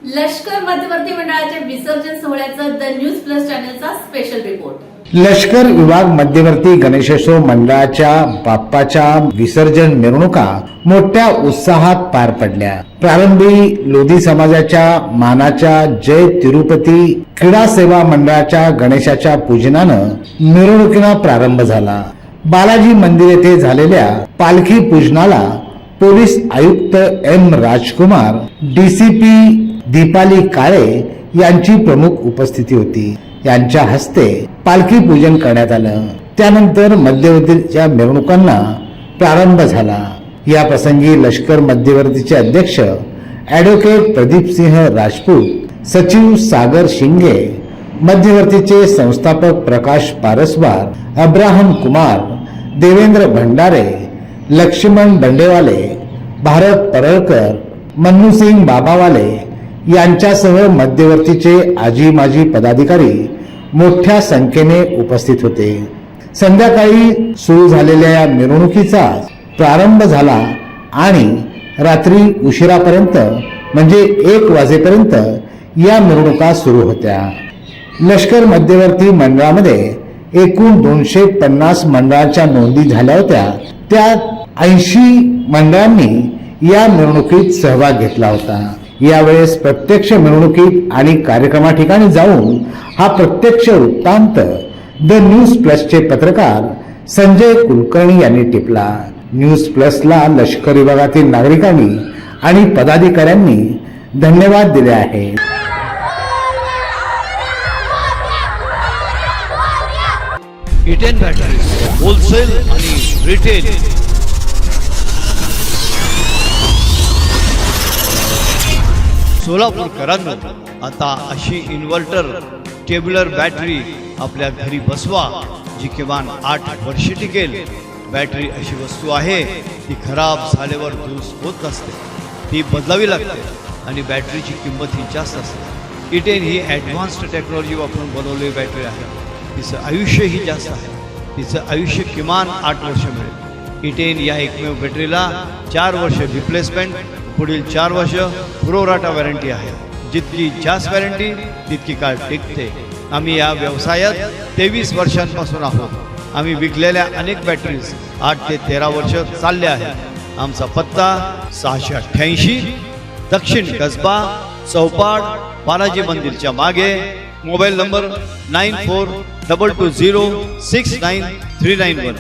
लष्कर मध्यवर्ती मंडळाच्या विसर्जन सोहळ्याचा द न्यूज प्लस चॅनलचा स्पेशल रिपोर्ट। लष्कर विभाग मध्यवर्ती गणेशोत्सव मंडळाच्या बाप्पाच्या विसर्जन मिरवणुका मोठ्या उत्साहात पार पडल्या। प्रारंभी लोधी समाजाच्या मानाच्या जय तिरुपती क्रीडा सेवा मंडळाच्या गणेशाच्या पूजनानं मिरवणुकीला प्रारंभ झाला। बालाजी मंदिर येथे झालेल्या पालखी पूजनाला पोलीस आयुक्त एम राजकुमार, डीसीपी दीपाली काळे यांची प्रमुख उपस्थिती होती। यांच्या हस्ते पालखी पूजन करण्यात आलं। त्यानंतर मध्यवर्तीच्या मिरवणुकांना प्रारंभ झाला। या प्रसंगी लष्कर मध्यवर्तीचे अध्यक्ष ॲडव्होकेट प्रदीप सिंह राजपूत, सचिव सागर शिंगे, मध्यवर्तीचे संस्थापक प्रकाश पारसवार, अब्राहम कुमार, देवेंद्र भंडारे, लक्ष्मण दंडेवाले, भारत परळकर, मन्नूसिंग बाबावाले यांच्यासह मध्यवर्तीचे आजी माजी पदाधिकारी मोठ्या संख्येने उपस्थित होते। संध्याकाळी सुरू झालेल्या या मिरवणुकीचा प्रारंभ झाला आणि रात्री उशिरापर्यंत म्हणजे 1 वाजेपर्यंत या मिरवणुका सुरू होत्या। लष्कर मध्यवर्ती मंडळामध्ये एकूण 250 मंडळाच्या नोंदी झाल्या होत्या। त्यात 80 मंडळांनी या मिरवणुकीत सहभाग घेतला होता। यावेळेस प्रत्यक्ष मिरवणुकीत आणि कार्यक्रमा ठिकाणी जाऊन हा प्रत्यक्ष वृत्तांत द न्यूज प्लसचे पत्रकार संजय कुलकर्णी यांनी टिपला। न्यूज प्लसला लष्कर विभागातील नागरिकांनी आणि पदाधिकाऱ्यांनी धन्यवाद दिले आहेत। इटेन बॅटरीज होलसेल आणि रिटेल सोलापूरकरांनो, आता अशी इन्व्हर्टर टेब्युलर बॅटरी आपल्या घरी बसवा जी किमान 8 वर्षे टिकेल। बॅटरी अशी वस्तू आहे ती खराब झाल्यावर दुरुस्त होत नसते, ती बदलावी लागते आणि बॅटरीची किंमत ही जास्त असते। इटेन ही ॲडव्हान्स्ड टेक्नॉलॉजी वापरून बनवलेली बॅटरी आहे। तिचं आयुष्यही जास्त आहे, तिचं आयुष्य किमान 8 वर्ष मिळेल। इटेन या एकमेव बॅटरीला 4 वर्ष रिप्लेसमेंट, पुढील 4 वर्ष प्रोराटा वॉरंटी आहे। जितकी जास्त वॉरंटी तितकी काळ टिकते। आम्ही या व्यवसायात 23 वर्षांपासून आहोत। आम्ही विकलेल्या अनेक बॅटरीज 8 ते 13 वर्ष चालल्या आहेत। आमचा पत्ता 688 दक्षिण कसबा चौपाड, बालाजी मंदिरच्या मागे। Mobile number 9422069391।